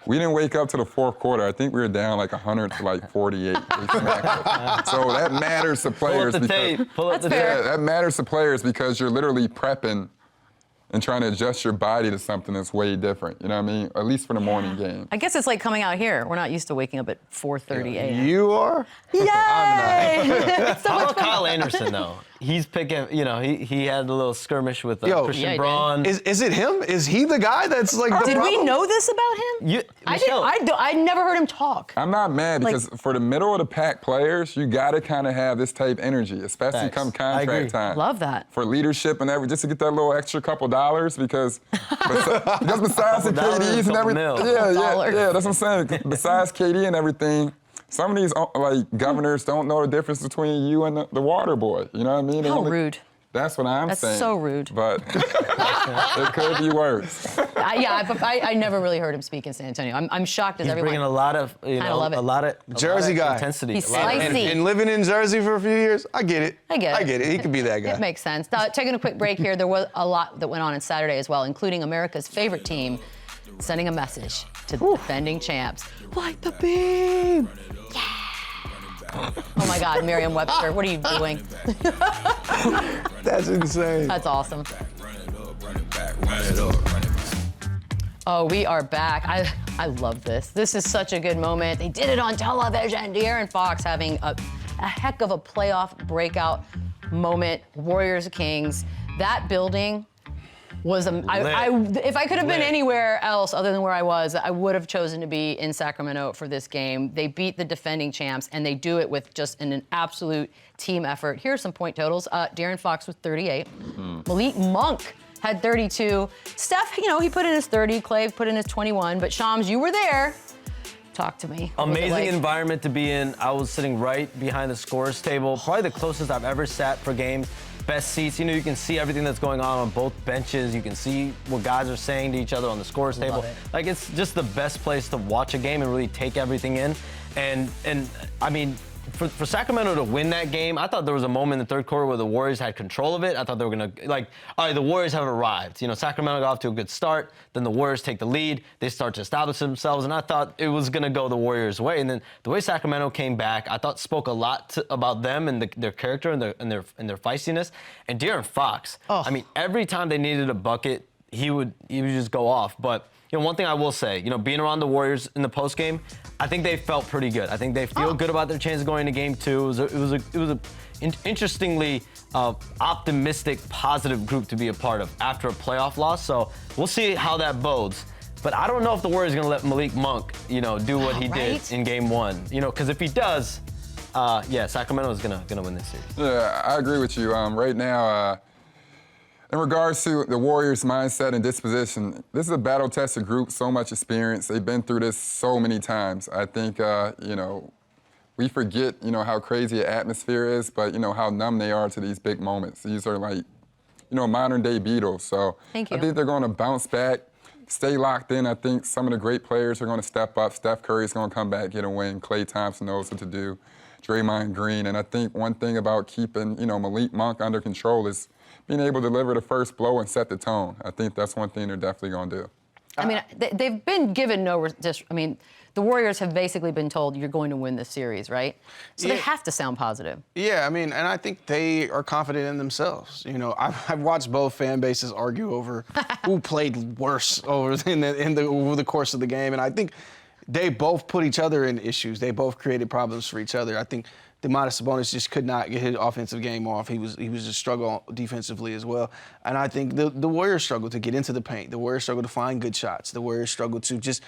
We didn't wake up to the 4th quarter. I think we were down like 100 to like 48. So that matters to players. Pull up the tape. Pull up the tape. Yeah, that matters to players because you're literally prepping and trying to adjust your body to something that's way different. You know what I mean? At least for the morning game. I guess it's like coming out here. We're not used to waking up at 4:30 a.m. You are? Yay! It's so How much about fun. Kyle Anderson, though? He's picking, you know, he had a little skirmish with Yo, Christian yeah, he did. Braun. Is it him? Is he the guy that's like the Did we problem? know this about him? Michelle, I never heard him talk. I'm not mad because for the middle of the pack players, you got to kind of have this type energy, especially Facts. come I agree. contract time. Love that. For leadership and everything, just to get that little extra couple dollars because besides the dollars, KDs and couple everything, mil. yeah, that's what I'm saying. Besides KD and everything, some of these like governors don't know the difference between you and the water boy. You know what I mean? How rude. That's what I'm That's saying. so rude. But it could be worse. I never really heard him speak in San Antonio. I'm shocked as he's everyone. bringing a lot of, love it. a lot of Jersey guy. intensity. He's a lot of slicey. energy. And living in Jersey for a few years, I get it. I get it. He could be that guy. It makes sense. Taking a quick break here, there was a lot that went on Saturday as well, including America's favorite team sending a message to the defending champs. Light the beam! Yeah! Oh my God, Merriam-Webster, what are you doing? That's insane. That's awesome. Oh, we are back. I love this. This is such a good moment. They did it on television. De'Aaron Fox having a heck of a playoff breakout moment. Warriors, Kings. That building was if I could have been anywhere else other than where I was, I would have chosen to be in Sacramento for this game. They beat the defending champs, and they do it with just an absolute team effort. Here are some point totals. De'Aaron Fox with 38. Malik Monk had 32. Steph, you know, he put in his 30. Clay put in his 21. But Shams, you were there. Talk to me. Amazing environment to be in. I was sitting right behind the scorers table, probably the closest I've ever sat for games. Best seats, you know, you can see everything that's going on both benches. You can see what guys are saying to each other on the scorers table. Like, it's just the best place to watch a game and really take everything in. And I mean, for Sacramento to win that game, I thought there was a moment in the third quarter where the Warriors had control of it. I thought they were gonna, like, all right, the Warriors have arrived. You know, Sacramento got off to a good start. Then the Warriors take the lead. They start to establish themselves, and I thought it was gonna go the Warriors' way. And then the way Sacramento came back, I thought spoke a lot about them and their character and their feistiness. And De'Aaron Fox, I mean, every time they needed a bucket, he would just go off. But you know, one thing I will say, you know, being around the Warriors in the postgame, I think they felt pretty good. I think they feel good about their chances going into game 2. It was a interestingly optimistic, positive group to be a part of after a playoff loss. So we'll see how that bodes. But I don't know if the Warriors are going to let Malik Monk, you know, do what he did in game 1. You know, because if he does, yeah, Sacramento is gonna win this series. Yeah, I agree with you. Right now, in regards to the Warriors' mindset and disposition, this is a battle-tested group, so much experience. They've been through this so many times. I think, you know, we forget, you know, how crazy an atmosphere is, but, you know, how numb they are to these big moments. These are like, you know, modern-day Beatles. So I think they're going to bounce back, stay locked in. I think some of the great players are going to step up. Steph Curry's going to come back, get a win. Klay Thompson knows what to do. Draymond Green. And I think one thing about keeping, you know, Malik Monk under control is being able to deliver the first blow and set the tone. I think that's one thing they're definitely going to do. I mean, they've been given I mean, the Warriors have basically been told you're going to win this series, right? So they have to sound positive. Yeah, I mean, and I think they are confident in themselves. You know, I've watched both fan bases argue over who played worse over the course of the game, and I think they both put each other in issues. They both created problems for each other. I think Domantas Sabonis just could not get his offensive game off. He was just struggling defensively as well. And I think the Warriors struggled to get into the paint. The Warriors struggled to find good shots. The Warriors struggled to just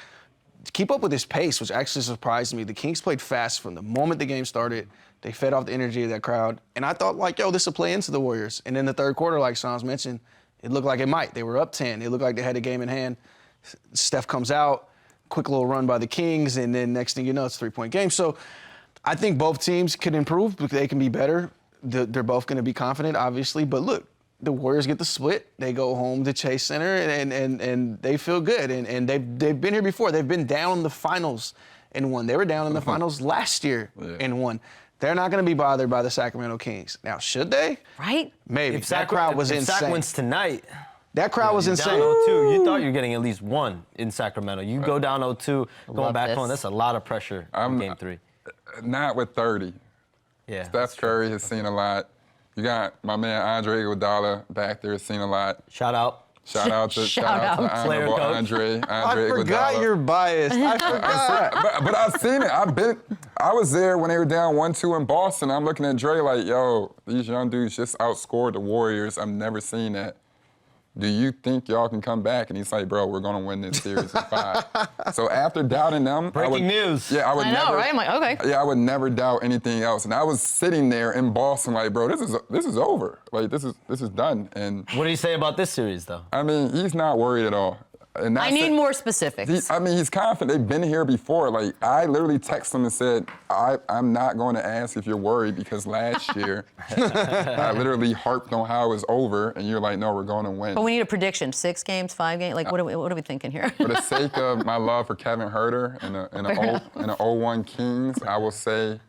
keep up with this pace, which actually surprised me. The Kings played fast from the moment the game started. They fed off the energy of that crowd. And I thought, like, yo, this will play into the Warriors. And in the third quarter, like Shams mentioned, it looked like it might. They were up 10. It looked like they had a game in hand. Steph comes out, quick little run by the Kings, and then next thing you know, it's a three-point game. So I think both teams can improve, but they can be better. They're both going to be confident, obviously. But look, the Warriors get the split. They go home to Chase Center, and they feel good. And they've been here before. They've been down in the finals and won. They were down in the finals last year and won. They're not going to be bothered by the Sacramento Kings. Now, should they? Right? Maybe. That crowd was insane. If Sac wins tonight, that crowd was insane. Down 0-2. You thought you were getting at least one in Sacramento. You go down 0-2, going back home. That's a lot of pressure in Game 3. Not with 30. Yeah. Steph Curry has seen a lot. You got my man Andre Iguodala back there, has seen a lot. Shout out. Shout out to honorable Andre I forgot Iguodala. you're biased. I forgot. But I've seen it. I was there when they were down 1-2 in Boston. I'm looking at Dre like, yo, these young dudes just outscored the Warriors. I've never seen that. Do you think y'all can come back? And he's like, bro, we're going to win this series in 5. So after doubting them, Breaking news. Yeah, I would never. I know, right? I'm like, okay. Yeah, I would never doubt anything else. And I was sitting there in Boston like, bro, this is over. Like, this is done. And what do you say about this series, though? I mean, he's not worried at all. And I need more specifics. He's confident. They've been here before. Like, I literally texted him and said, I'm not going to ask if you're worried because last year I literally harped on how it was over, and you're like, no, we're going to win. But we need a prediction. 6 games, 5 games? Like, what are we thinking here? For the sake of my love for Kevin Huerter and the 0-1 Kings, I will say,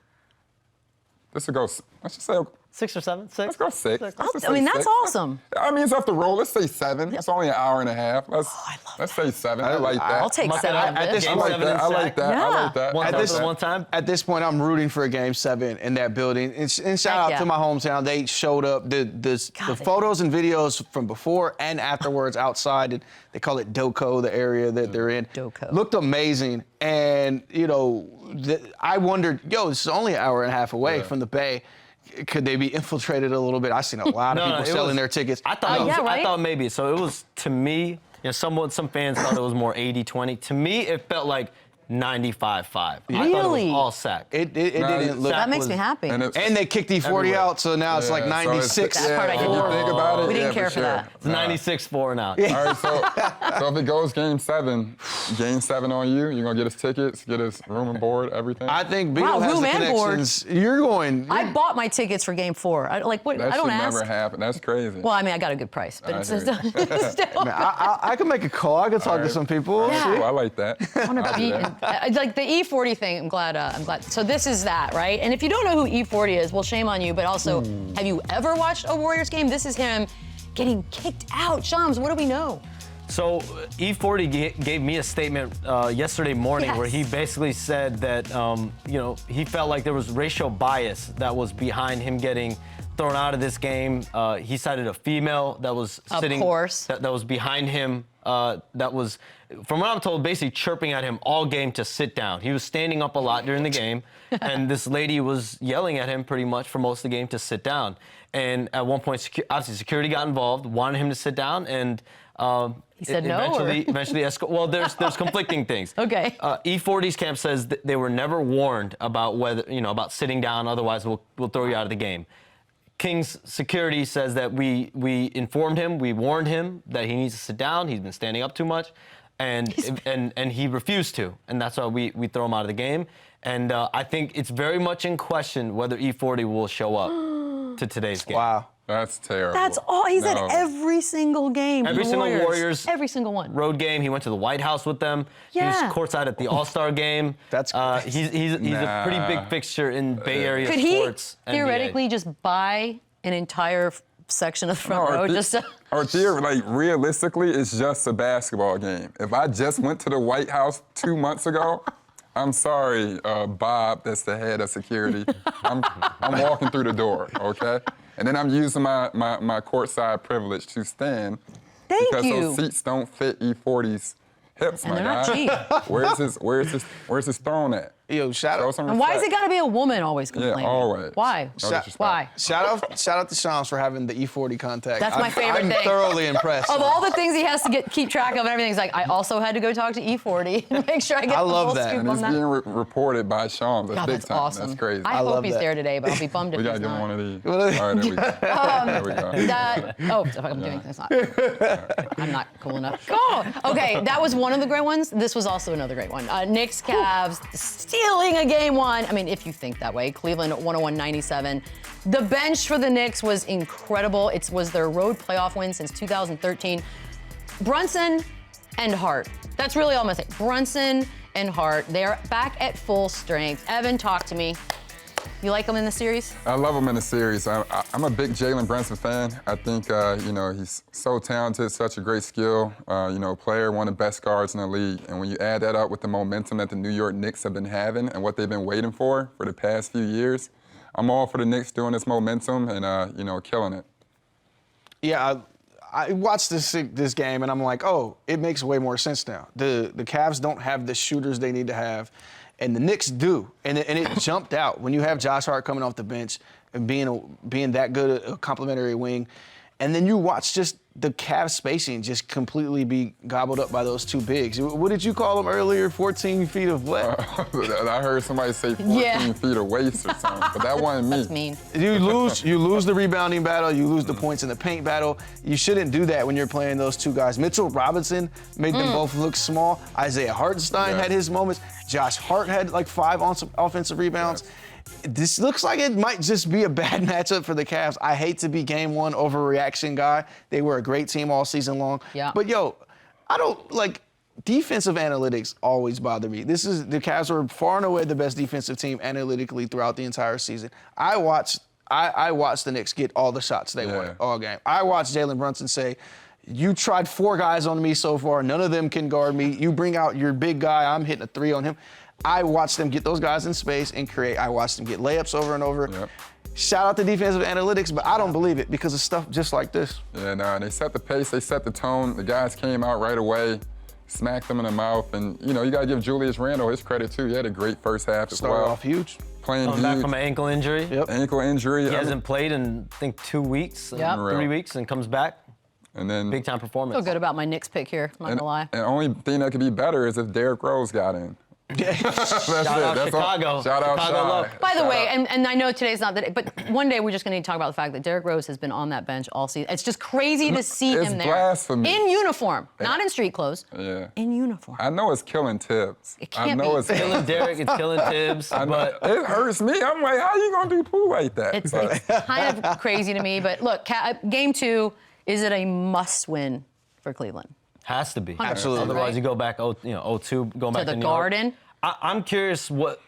let's just say 6 or 7? 6? Let's go 6. I mean, that's awesome. I mean, it's off the roll. Let's say 7. It's only an hour and a half. Let's say 7. I like that. I'll take 7 of this. I like that. I like that. I like that. One time. At this point, I'm rooting for a Game 7 in that building. And shout out to my hometown. They showed up. The photos and videos from before and afterwards outside. And they call it Doco, the area that they're in. Doco. Looked amazing. And, you know, I wondered, yo, this is only an hour and a half away from the Bay. could they be infiltrated a little bit? I've seen a lot of people selling their tickets. I thought, yeah, right? I thought maybe. So it was, to me, some fans thought it was more 80-20. To me, it felt like 95-5. I thought it Really? was all sack. It didn't look. That makes me happy. And And they kicked E40 Everywhere. out, so now it's like 96. That part I if didn't you know. think about it, We didn't yeah, care for for that. sure. It's 96-4 now. All right, so if it goes game 7 on you, you're gonna get us tickets, get us room and board, everything. I think Beadle has room the and board. connections. You're going. I bought my tickets for Game 4. that I don't should ask. never happen. That's crazy. Well, I mean, I got a good price, but I it's hear still. Man, I can make a call. I can talk to some people. Yeah. Cool, I like that. I want to beat like the E40 thing. I'm glad. So this is that, right? And if you don't know who E40 is, well, shame on you. But also, have you ever watched a Warriors game? This is him getting kicked out. Shams, what do we know? So E40 gave me a statement yesterday morning Yes. where he basically said that he felt like there was racial bias that was behind him getting thrown out of this game. He cited a female that was sitting, course. that was behind him. That was, from what I'm told, basically chirping at him all game to sit down. He was standing up a lot during the game, and this lady was yelling at him pretty much for most of the game to sit down. And at one point, obviously security got involved, wanted him to sit down, and He said no, or? Eventually, well, there's conflicting things. Okay. E40's camp says they were never warned about whether about sitting down. Otherwise, we'll throw you out of the game. King's security says that we informed him, we warned him that he needs to sit down. He's been standing up too much, and he refused to, and that's why we throw him out of the game. And I think it's very much in question whether E40 will show up to today's game. Wow. That's terrible. That's all. He's No. at every single game. Every for the single Warriors. Every single one. Road game. He went to the White House with them. Yeah. He was courtside at the All-Star game. That's he's a pretty big fixture in Bay Area Could he sports. NBA. theoretically just buy an entire section of the front row just to... Realistically, it's just a basketball game. If I just went to the White House 2 months ago, I'm sorry, Bob, that's the head of security. I'm walking through the door, okay? And then I'm using my courtside privilege to stand. because those seats don't fit E40's hips, And my they're not guy. cheap. where's his throne at? Yo, shout out. And why is it got to be a woman always complaining? Yeah, always. Why? No disrespect. Why? Shout out to Shams for having the E40 contact. That's my favorite I'm thing. thoroughly impressed. Of all the things he has to keep track of and everything, he's like, I also had to go talk to E40 and make sure I get I the love full that. scoop And on it's that. being reported by Shams. That's God, big that's time. awesome. That's crazy. I hope love he's that. there today, but I'll be bummed if We he's gotta give him not. one of these. All right, there we go. There we go. I'm doing this. I'm not cool enough. Cool. Okay, that was one of the great ones. This was also another great one. Knicks, Cavs, stealing a game one. I mean, if you think that way. Cleveland at 101-97. The bench for the Knicks was incredible. It was their road playoff win since 2013. Brunson and Hart. That's really all I'm gonna say. Brunson and Hart. They're back at full strength. Evan, talk to me. You like them in the series? I love him in the series. I'm a big Jalen Brunson fan. I think, he's so talented, such a great skill, player, one of the best guards in the league. And when you add that up with the momentum that the New York Knicks have been having and what they've been waiting for the past few years, I'm all for the Knicks doing this momentum and, killing it. Yeah, I watched this game and I'm like, oh, it makes way more sense now. The Cavs don't have the shooters they need to have, and the Knicks do. And it jumped out when you have Josh Hart coming off the bench and being that good a complimentary wing. And then you watch just the Cavs spacing just completely be gobbled up by those two bigs. What did you call them earlier? 14 feet of what? I heard somebody say 14 feet of waist or something, but that wasn't me. That's mean. You lose the rebounding battle, you lose the points in the paint battle. You shouldn't do that when you're playing those two guys. Mitchell Robinson made them both look small. Isaiah Hartenstein had his moments. Josh Hart had like 5 offensive rebounds. Yes. This looks like it might just be a bad matchup for the Cavs. I hate to be game one overreaction guy. They were a great team all season long. Yeah. But I don't defensive analytics always bother me. The Cavs were far and away the best defensive team analytically throughout the entire season. I watched the Knicks get all the shots they wanted all game. I watched Jalen Brunson say, you tried 4 guys on me so far. None of them can guard me. You bring out your big guy. I'm hitting a 3 on him. I watched them get those guys in space and create. I watched them get layups over and over. Yep. Shout out to defensive analytics, but I don't believe it because of stuff just like this. Yeah, no, they set the pace, they set the tone. The guys came out right away, smacked them in the mouth, and you got to give Julius Randle his credit too. He had a great first half as well. Started off huge. playing Coming back from an ankle injury. Yep. Ankle injury. He hasn't played in, I think, 2 weeks, Yep. 3 weeks, and comes back. And then Big time performance. Feel good about my Knicks pick here, I'm not gonna lie. And the only thing that could be better is if Derrick Rose got in. That's Shout out That's Chicago. All. Shout out Chicago Shy. love. By the Shout way, out. and I know today's not the day, but one day we're just gonna need to talk about the fact that Derrick Rose has been on that bench all season. It's just crazy to see It's him there. blasphemy. In uniform, not in street clothes. Yeah. In uniform. I know it's killing Tibbs. It can't I know be. it's Killing Derek, it's killing Tibbs, but it hurts me. I'm like, how you gonna do Pooh like that? It's But- kind of crazy to me, but look, game 2, is it a must-win for Cleveland? has to be. Absolutely. Otherwise, Right? you go back, 0-2, going back the to New York. Garden? I'm curious what,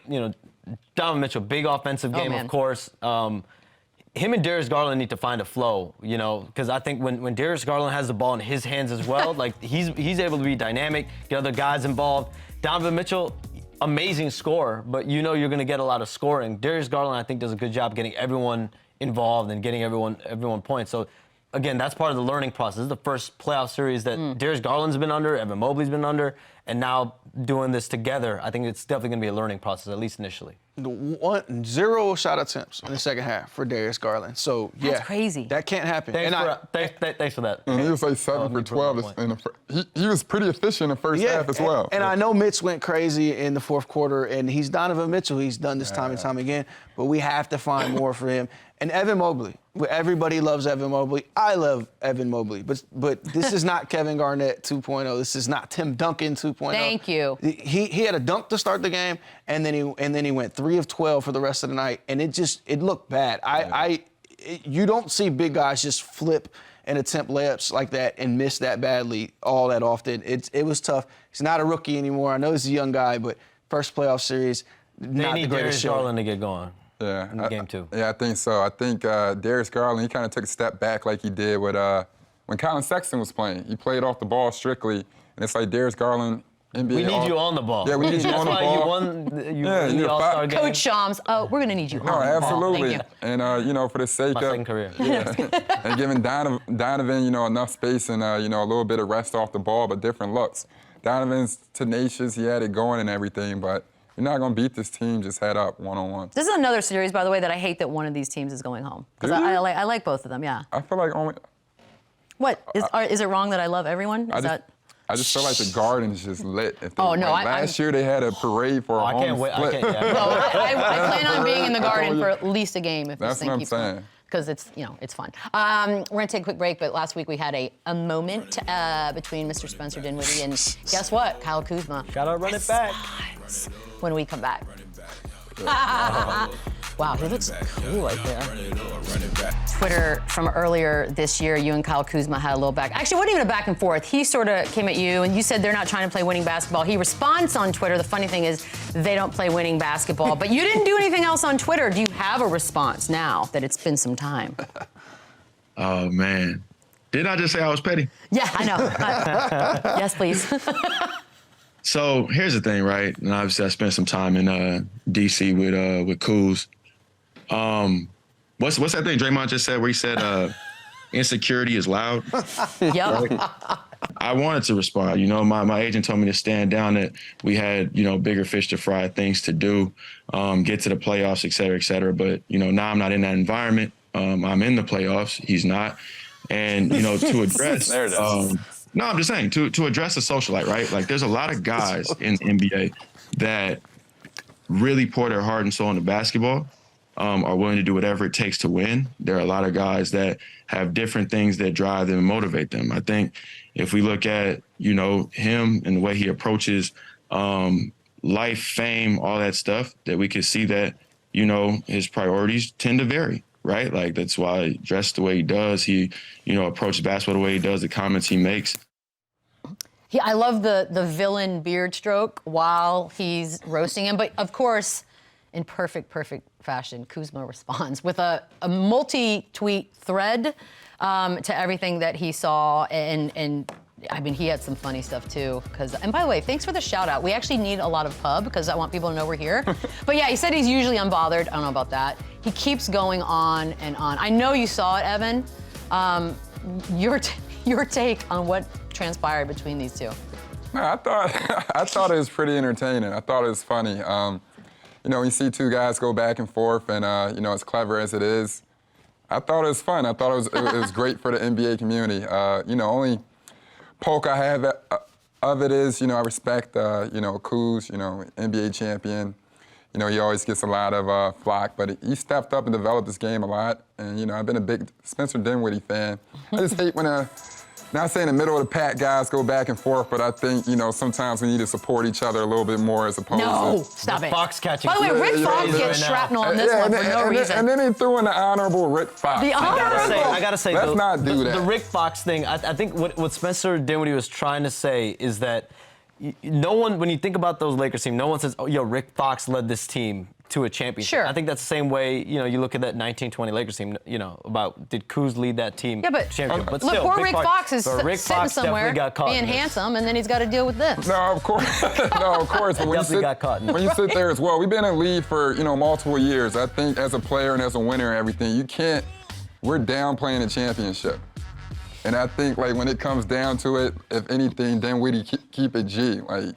Donovan Mitchell, big offensive game, man. of course. Him and Darius Garland need to find a flow, because I think when Darius Garland has the ball in his hands as well, like he's able to be dynamic, get other guys involved. Donovan Mitchell, amazing scorer, but you're going to get a lot of scoring. Darius Garland, I think, does a good job getting everyone involved and getting everyone points. So, again, that's part of the learning process. This is the first playoff series that Darius Garland's been under, Evan Mobley's been under, and now doing this together, I think it's definitely going to be a learning process, at least initially. 0 shot attempts in the second half for Darius Garland. So, yeah. That's crazy. That can't happen. Thanks for that. And he was like 7 for 12. He was pretty efficient in the first half as well. And I know Mitch went crazy in the fourth quarter, and he's Donovan Mitchell. He's done this time and time again, but we have to find more for him. And Evan Mobley. Everybody loves Evan Mobley. I love Evan Mobley, but this is not Kevin Garnett 2.0. This is not Tim Duncan 2.0. Thank you. He had a dunk to start the game, and then he went 3 of 12 for the rest of the night, and it looked bad. You don't see big guys just flip and attempt layups like that and miss that badly all that often. It was tough. He's not a rookie anymore. I know he's a young guy, but first playoff series, They not the need greatest Darius show. Garland to get going. Yeah, in game 2. Yeah, I think so. I think Darius Garland, he kind of took a step back like he did with when Colin Sexton was playing. He played off the ball strictly, and it's like Darius Garland, NBA. We need you on the ball. Yeah, we need you on the That's ball. why you Yeah, won the you're All-Star game. Coach Shams, we're gonna need you No, on the ball. absolutely. Thank you. And for the sake My of second career. and giving Donovan, enough space and a little bit of rest off the ball, but different looks. Donovan's tenacious. He had it going and everything, but you're not gonna beat this team just head up one-on-one. This is another series, by the way, that I hate that one of these teams is going home. Because Do you? I like both of them, yeah. I feel like only. What? Is it wrong that I love everyone? I just feel like the Garden's just lit. If they Oh, no, win. Last year they had a parade for a home can't wait. split. Well, I plan on being in the Garden for at least a game if That's this thing what I'm keeps going. saying. Because it's fun. We're gonna take a quick break, but last week we had a moment between Mr. Spencer Dinwiddie and guess what? Kyle Kuzma. Shout out, run it back. When we come back. Wow, he looks cool right there. Twitter from earlier this year, you and Kyle Kuzma had a little back. Actually, it wasn't even a back and forth. He sort of came at you, and you said they're not trying to play winning basketball. He responds on Twitter. The funny thing is, they don't play winning basketball. But you didn't do anything else on Twitter. Do you have a response now that it's been some time? Oh, man. Didn't I just say I was petty? Yeah, I know. Yes, please. So here's the thing, right? And obviously I spent some time in D.C. with Kuz. What's that thing Draymond just said where he said insecurity is loud? Yep. I wanted to respond. My agent told me to stand down, that we had, bigger fish to fry, things to do, get to the playoffs, et cetera, et cetera. But, now I'm not in that environment. I'm in the playoffs. He's not. And, to address no, I'm just saying, to address a socialite, right? Like, there's a lot of guys in the NBA that really pour their heart and soul into basketball, are willing to do whatever it takes to win. There are a lot of guys that have different things that drive them and motivate them. I think if we look at, him and the way he approaches life, fame, all that stuff, that we could see that, his priorities tend to vary. Right? Like, that's why he dressed the way he does. He, approaches basketball the way he does, the comments he makes. I love the villain beard stroke while he's roasting him. But, of course, in perfect fashion, Kuzma responds with a multi-tweet thread to everything that he saw. And I mean, he had some funny stuff, too. And by the way, thanks for the shout-out. We actually need a lot of pub because I want people to know we're here. But, yeah, he said he's usually unbothered. I don't know about that. He keeps going on and on. I know you saw it, Evan. Your take on what transpired between these two? No, I thought it was pretty entertaining. I thought it was funny. you know, you see two guys go back and forth, and you know, as clever as it is, I thought it was fun. I thought it was great for the NBA community. You know, only poke I have of it is, you know, I respect, you know, Kuz, you know, NBA champion. You know, he always gets a lot of flack, but he stepped up and developed this game a lot. And, you know, I've been a big Spencer Dinwiddie fan. I just hate when, not saying the middle of the pack guys go back and forth, but I think, you know, sometimes we need to support each other a little bit more as opposed No, to... stop it. Fox catching. By the way, Rick Fox right gets now. shrapnel on this one for no reason. And then he threw in the honorable Rick Fox. The honorable. I gotta say, Let's not do that. The Rick Fox thing, I think what Spencer Dinwiddie was trying to say is that no one, when you think about those Lakers team, no one says, oh, yo, Rick Fox led this team to a championship. Sure. I think that's the same way, you know, you look at that 1920 Lakers team, you know, about did Kuz lead that team Yeah, but, championship? But look, still, poor Rick Fox is but Rick sitting Fox somewhere definitely got caught being in this. handsome, and then he's got to deal with this. No, of course. No, of course. But when Definitely got caught in when you sit there as well, we've been in the league for, you know, multiple years. I think as a player and as a winner and everything, you can't, we're downplaying the championship. And I think, like, when it comes down to it, if anything, Dinwiddie keep it G. Like,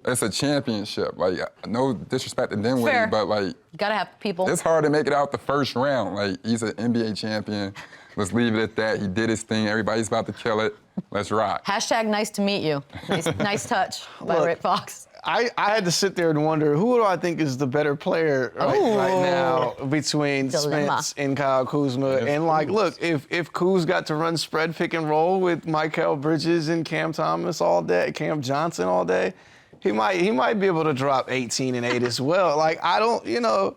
it's a championship. Like, no disrespect to Dinwiddie, Fair. but, like, You got to have people. it's hard to make it out the first round. Like, he's an NBA champion. Let's leave it at that. He did his thing. Everybody's about to kill it. Let's rock. Hashtag nice to meet you. Nice touch by Look, Rick Fox. I had to sit there and wonder, who do I think is the better player right now between Dilemma. Spence and Kyle Kuzma? And, like, look, if Kuz got to run spread pick and roll with Mikal Bridges and Cam Thomas all day, Cam Johnson all day, he might be able to drop 18 and 8 as well. Like, I don't, you know,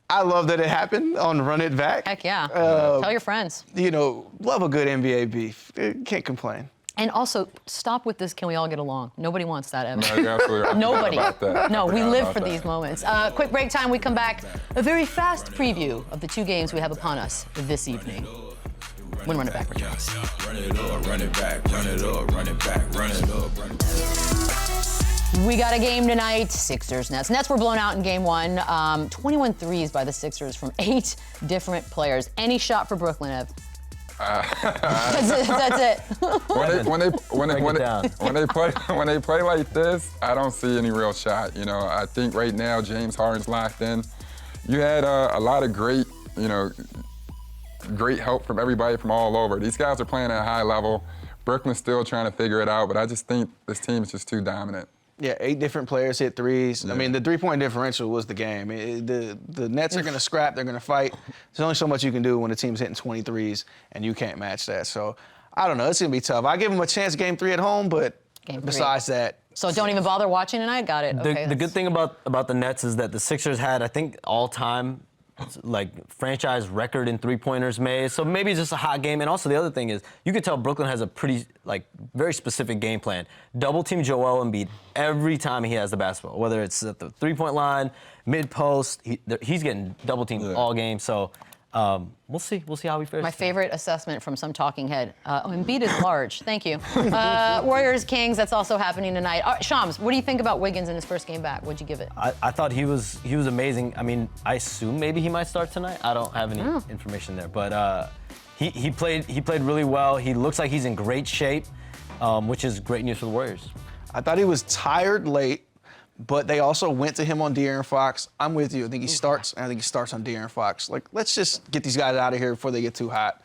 I love that it happened on Run It Back. Heck yeah. Tell your friends. You know, love a good NBA beef. Can't complain. And also, stop with this, can we all get along? Nobody wants that, Evan. No, you're absolutely right. I forgot Nobody. about that. No, I we forgot live about for that. these moments. Quick break time, we come back. A very fast preview of the two games we have upon us this evening. When Run It Back returns. Run it up, run it back, run it up, run it back, run it up, run it back. We got a game tonight, Sixers Nets. Nets were blown out in game one. 21 threes by the Sixers from 8 different players. Any shot for Brooklyn, Ev? That's it. When they play like this, I don't see any real shot. You know, I think right now James Harden's locked in. You had a lot of great, you know, great help from everybody from all over. These guys are playing at a high level. Brooklyn's still trying to figure it out, but I just think this team is just too dominant. Yeah, 8 different players hit threes. Yeah. I mean, the three-point differential was the game. The Nets are going to scrap. They're going to fight. There's only so much you can do when the team's hitting 23s, and you can't match that. So, I don't know. It's going to be tough. I give them a chance game 3 at home, but besides that. So don't even bother watching tonight? Got it. Okay, The good thing about the Nets is that the Sixers had, I think, all-time like franchise record in three-pointers made. So maybe it's just a hot game. And also the other thing is you could tell Brooklyn has a pretty very specific game plan. Double team Joel Embiid every time he has the basketball, whether it's at the three-point line, mid-post. He's getting double teamed all game. So we'll see. We'll see how he fares. My favorite assessment from some talking head. Embiid is large. Thank you. Warriors, Kings, that's also happening tonight. Shams, what do you think about Wiggins in his first game back? What'd you give it? I thought he was amazing. I mean, I assume maybe he might start tonight. I don't have any information there. But he played really well. He looks like he's in great shape, which is great news for the Warriors. I thought he was tired late. But they also went to him on De'Aaron Fox. I'm with you. I think he starts on De'Aaron Fox. Like, let's just get these guys out of here before they get too hot.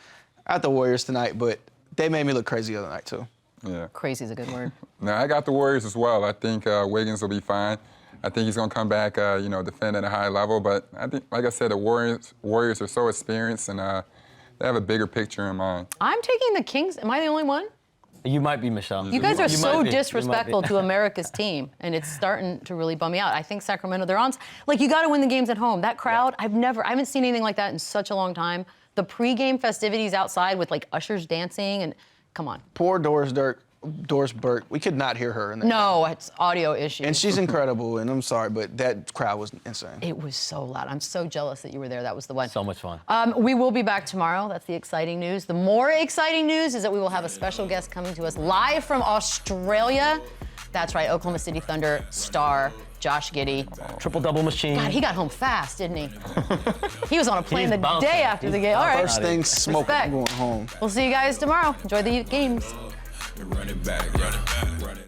At the Warriors tonight, but they made me look crazy the other night, too. Yeah. Crazy is a good word. No, I got the Warriors as well. I think Wiggins will be fine. I think he's going to come back, defend at a high level. But I think, like I said, the Warriors are so experienced, and they have a bigger picture in mind. I'm taking the Kings. Am I the only one? You might be, Michelle. You guys are so might be. disrespectful to America's team, and it's starting to really bum me out. I think Sacramento, they're on. Like, you got to win the games at home. That crowd, I haven't seen anything like that in such a long time. The pregame festivities outside with, like, ushers dancing, and come on. Poor Doris Burke. We could not hear her in that. No, it's audio issues. And she's incredible, and I'm sorry, but that crowd was insane. It was so loud. I'm so jealous that you were there. That was the one. So much fun. We will be back tomorrow. That's the exciting news. The more exciting news is that we will have a special guest coming to us live from Australia. That's right, Oklahoma City Thunder star Josh Giddey. Triple-double machine. God, he got home fast, didn't he? He was on a plane the bouncing. day after the game. All right. First thing smoking, Respect. I'm going home. We'll see you guys tomorrow. Enjoy the games. Run it back, run it back, run it.